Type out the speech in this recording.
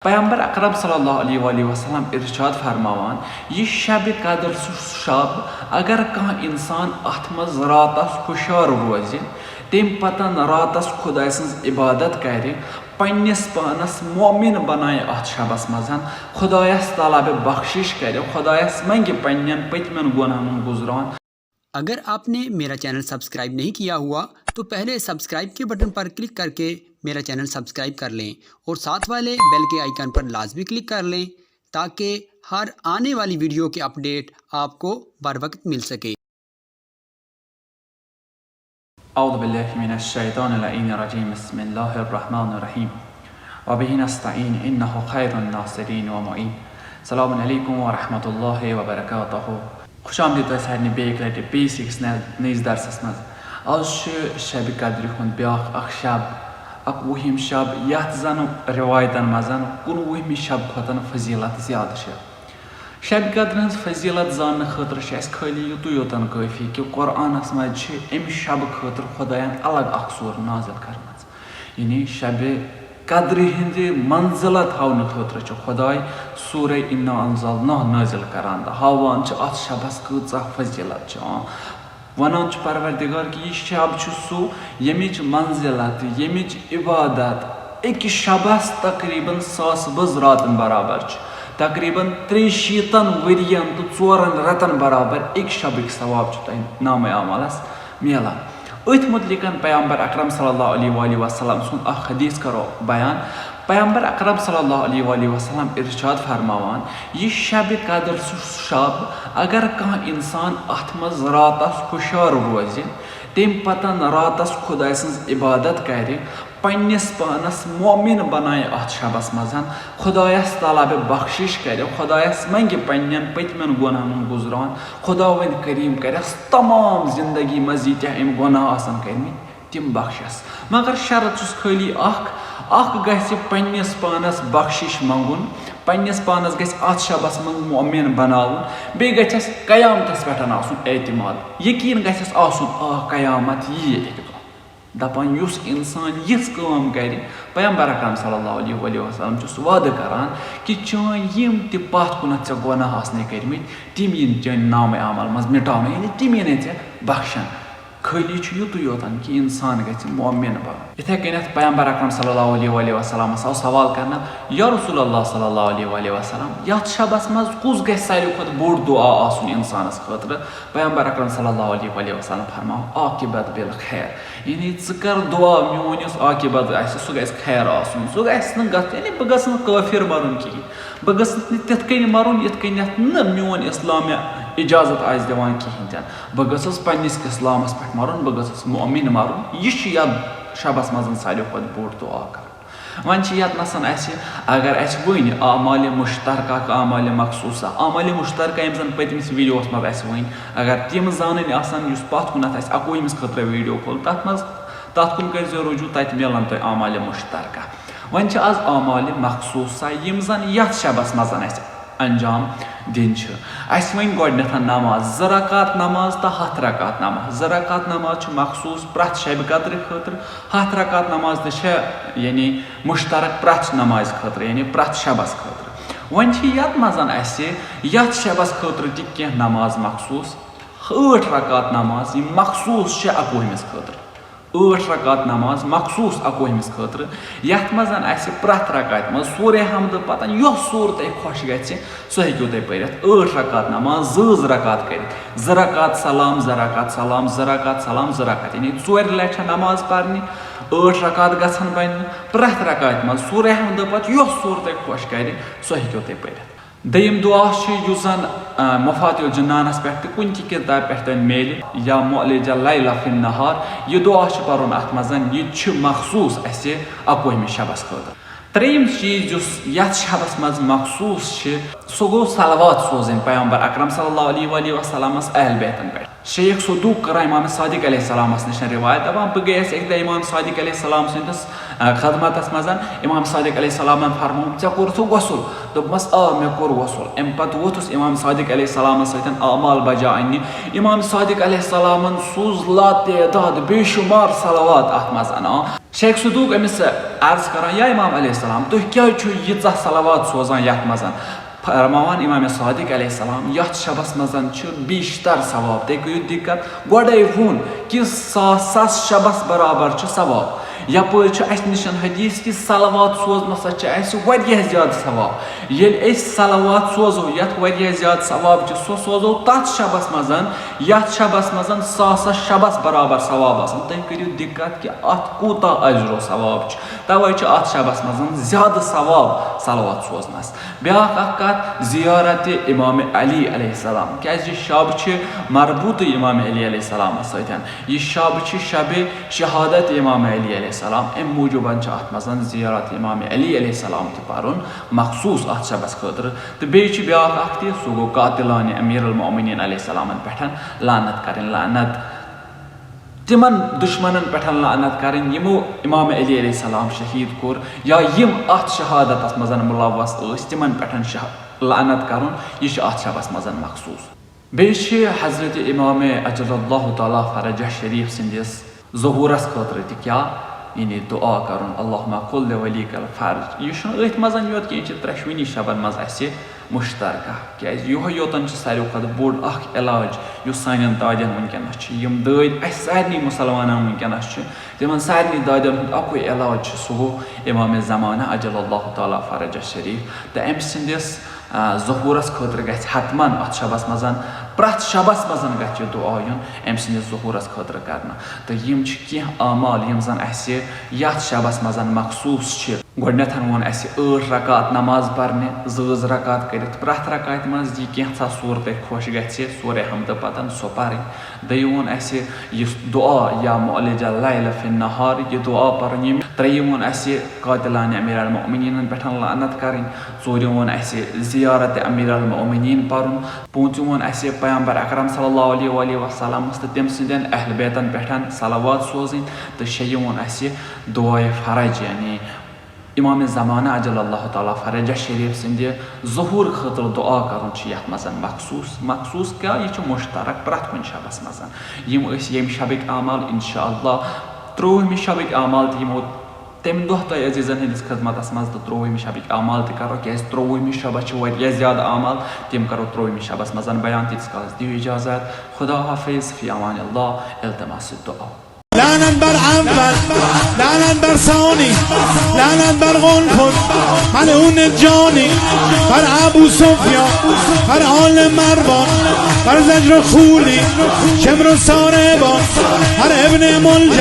पैगम्बर अकरम सल्लल्लाहु अलैहि वसल्लम इरशाद फरमावान यह शब कदर शब अगर कह इंसान अत मज रातस हुशार रोज तम पतन रातस खुदा सज इबादत कर पन्निस पानस मोमिन बनाए अत शबस मज खुदायस ताला बख्शिश कर खुदायस मंग पन्न पतमन गुनाहन गुजरान। अगर आपने मेरा चैनल सब्सक्राइब नहीं किया हुआ तो पहले सब्सक्राइब के बटन पर क्लिक करके मेरा चैनल सब्सक्राइब कर लें और साथ वाले बेल के आइकन पर लाजमी क्लिक कर लें ताकि हर आने वाली वीडियो के अपडेट आपको बर वक्त मिल सके। औज़ु बिल्लाहि मिनश शैतानिर रजीम बिस्मिल्लाहिर रहमानिर रहीम व बिही नस्तईन इन्नहु खैरुन नासिरीन व मुईन। अस्सलामु अलैकुम व रहमतुल्लाहि व बरकातहू। खुश आमदीद सारे बेक लटि बेसिक्स नईस दरसस मज। आज शब कद्र हुंद ब्याख अख शब अकवुहिम शब यथ जन रिवायतन मज 19 शब खोतन फजीलत ज्यादा शब कद्र हज फजीलत जान खतर खाली युतु योतन काफी कि कुरानस मज अम शब खतर खुदायन अलग अख सूर नाजिल करमज यानी शब कद्र हिंद मंजिलत हावन खतर खुदाय सूर इन्ना अंज़लनाहु नाजिल करान हावान अत शबस कूचा फजीलत वनान परवरदिगार कि यह शब सो यमिच मंजिलत यमिच इबादत एक शबस तकरीबन 1000 बज रातन बराबर तकरीबन 63 वरियन तो 4 रतन बराबर एक शबिक सवाब नाम अमलस मिलान। अथ मुतलिकन पैगम्बर अकरम सल्लल्लाहु अलैहि वसल्लम सुन हदीस करो बयान। पैगम्बर अकरम सल्लल्लाहु अलैहि वसल्लम इरशाद फरमावान यह शब कदर शब अगर कह इंसान अत मज रातस हुशार रोज तम पतन रातस खुदा सज इबादत कर पन्निस पानस मोमिन बनाए अत शबस मज खुदायस ताला बख्शिश कर खुदायस मंग पन्न पतमन गुनाहन गुजरान खुदा वन करीम करस तमाम जिंदगी मज यम गुनाह कर्म तम बख्शस मगर शर्त खाली अख गस पन्निस पानस बख्शिश मंगुन पन्निस पानस गस अत शबस मज मोमिन बनाउन बे गस कयामतस पे एतमाद यकीन गस कयामत यी दपान युस इंसान यिस काम कर पैगम्बर अकरम सल्लल्लाहु अलैहि वसल्लम वाद करान कि चान यम त पथ कुनत गुनाह आसने कर्मित तिम यिन चान नाम अमल मज मिटावन यानी तिम यिन बख्शन खाली युतु योतन कि इंसान गि मोमिन बन। इथे कन पैगम्बर अकरम सल्लल्लाहु अलैहि वसल्लम आव सवाल करना या रसूलल्लाह सल्लल्लाहु अलैहि वसल्लम यथ शबस मज कुस गि सारे खुद बोड़ दुआ आसुन इंसानस खतर। पैगम्बर अकरम सल्लल्लाहु अलैहि वसल्लम फरमाओ आकिबत बिल खैर यानी कर दुआ मोन यस आकिबत सह गि खैर आसुन सह गि बह गस काफिर मरुन कहें बह गस तिथ कन मरुन यथ कन मोन इस्लाम इजाजत आज दिवान कहें बह गस पन्निस इस्लामस पे मरुन बह गस मोमिन मरुन यह शबस मज सारे खुद बोड़ दुआ कर। वन यतन अगर वन आमाल मुश्तरका आमाल मखसूसा आमाल मुश्तरका यम जन पतमिस वीडियो मज वन अगर तम जान पथ कुनत 21 खतर वीडियो खोल तथ कुन कर रुजू तत मिलन तुम आमाल मुश्तरका। वन आज आमाल मखसूसा यम जन यथ शबस मज अंजाम दिन वन गोडनथ नमाज 2 रकात नमाज तो 7 रकात नमाज 2 रकात नमाज मखसूस प्रथ शब कद्र खतर 7 रकात नमाज तो यानी मुश्तरक प्रथ नमाज खतर यानी प्रथ शबस खतर। वन यत मजन यथ शबस खतर तह नमाज मखसूस 8 रकात नमाज मखसूस 21 खतर 8 रकात नमाज मखसूस 21 खतर यथ मजन प्रथ रकात मज सूर्य हमद पता यो सूर तुम खुश गि सह हेकू तुम पर 8 रकात नमाज 2 रकात कर 2 रकात सलाम 2 रकात सलाम 2 रकात सलाम 2 रकात यानी 4 लट नमाज पढ़नी 8 रकात गन बन प्रथ रकात मज सूर्य हमद पत यो सूर तुम खुश कर सह हेकू तुम पर। दयम दुआ जन मफातिल जन्नानस पे कुन किताब पे मेल या मुअलिज लैला फिन नहार यह दुआ पर्न अत मजन यह मखसूस 21 शबस खतर। त्रेयम चीज यथ शबस मज मखसूस सह गो सलवात सोजन पैगम्बर अकरम सल्लल्लाहु अलैहि वसल्लम अहल बैतन पे। शेख सदूक कर इमाम सादिक अलैहिस्सलामस निश रिवायत दपान बह गयस एक इमाम सादिक अलैहिस्सलाम सस खदमतस मज इमाम सादिक अलैहिस्सलाम फरमो ऐ कोर गसल दोपमस मे कोर गसल अम पे वोथुस इमाम सादिक अलैहिस्सलाम सतन अमाल बजा अन्न इमाम सादिक अलैहिस्सलाम सूज ला तदाद बेशुमार सलवात अत मज शेख सदूक अमिस अर्ज करान या इमाम अलैहिस्सलाम तुह क्या यीजा सलावात सोजान यथ मजन फरमावान इमाम सादिक अलैहिस्सलाम यथ शबस मजन बेशतर सवाब ते करू दिक्कत गोडे वोन कि सास शबस बराबर सवाब यपर निशन हदीस कि सलावात सोजनस ज्यादा सवाब ये सलावात सोजो यथ ज्यादा सवाब सो सोजो तथ शबस मजन यथ शबस मजन सास शबस बराबर सवाब तुम करू दिक्कत कि अत कूता अजरो सवाब तवे अत शबस मजन ज्यादा सवाब सलावात सोजनस ब्या कत जियारत इमाम अली अलैहिस्सलाम क्या शब मरबूत इमाम अली अलैहिस्सलाम सतन यह शब शब शहादत इमाम अली अलैहिस्सलाम अम मूजूबन अत मजन जियारत इमाम अली अलैहिस्सलाम पर्न मखसूस अत शबस खतर तो बेच ब्या सह गो कातिलान अमीर अल मोमिनीन अलैहिस्सलाम पे लानत करें लानत तिमन दुश्मनन पे लानत करें यमो इमाम अली अलैहिस्सलाम शहीद कोर या यम अत शहादत मजन मुलवस तिमन पे लानत करुन यह अत शबस मजन मखसूस बेश हजरत इमाम अजलल्लाहु ताला फरजह शरीफ सिंदिस ज़हूरस खतर क्या यानी दुआ करुन अल्लाहुम्मा कुल वलीकल फर्ज यह अथ मजन योत कि त्रेशवनी शबन मज मुश्तरका क्या योतन सारे खुद बोड़ इलाज सान दादन वनकस दाद सारे मुसलमान वनकस तिमन सारे दादन अकुई इलाज सह गो इमाम ज़माना अजलल्लाहु ताला फरजह शरीफ तो अम सिंदिस ज़हूरस खतर गछ हतमन अत शबस मजन प्रथ शबस मजन गछ दुआ युन अम सिंदिस ज़हूरस खतर करना तो यम कह आमाल यम जन यथ शबस मजन मखसूस गोडनेथ वोन 8 रकात नमाज परने 2 रकात कर प्रथ रकात मज कैसा सूरत खुश गि सोरे हमद पतन सो पर दयु वोन यह दुआ या मुअल्लिजा लैल फिन नहार यह दुआ पर्न त्रेयम वोन कातिलान अमीर अल मोमिनीन पे लानत करें ूरम वोन जियारत अमीर अल मोमिनीन पर्न पूंचम वोन पैगंबर अकरम सल्लल्लाहु अलैहि वसल्लम तो तम सदन अहल बैतन पे सलावात सोजन तो शेयम वोन दुआए फरज यानी इमाम ज़माना अजलल्लाहु ताला फरजह शरीफ सिंध ज़हूर खतर दुआ करन यथ मजन मखसूस क्या यह मुश्तरक प्रथ कुन शबस मजन यम शबिक आमाल इंशाअल्लाह 3 शबिक आमाल तमो तम दह तुम अजीज़न हंदिस खदमत मज तो 3 शबिक आमाल करो क्या 3 शबस ज्यादा आमाल तम करो 3 शबस मजन बयान तीस काल दियो इजाज़त खुदा हाफिज़ फी अमान अल्लाह इल्तमास दुआ لعنت بر اول لعنت بر ثانی لعنت بر غلفون ملعون جانی بر ابو سفیان بر آل مروان بر زجر خولی شمر و ساربان بر ابن ملجم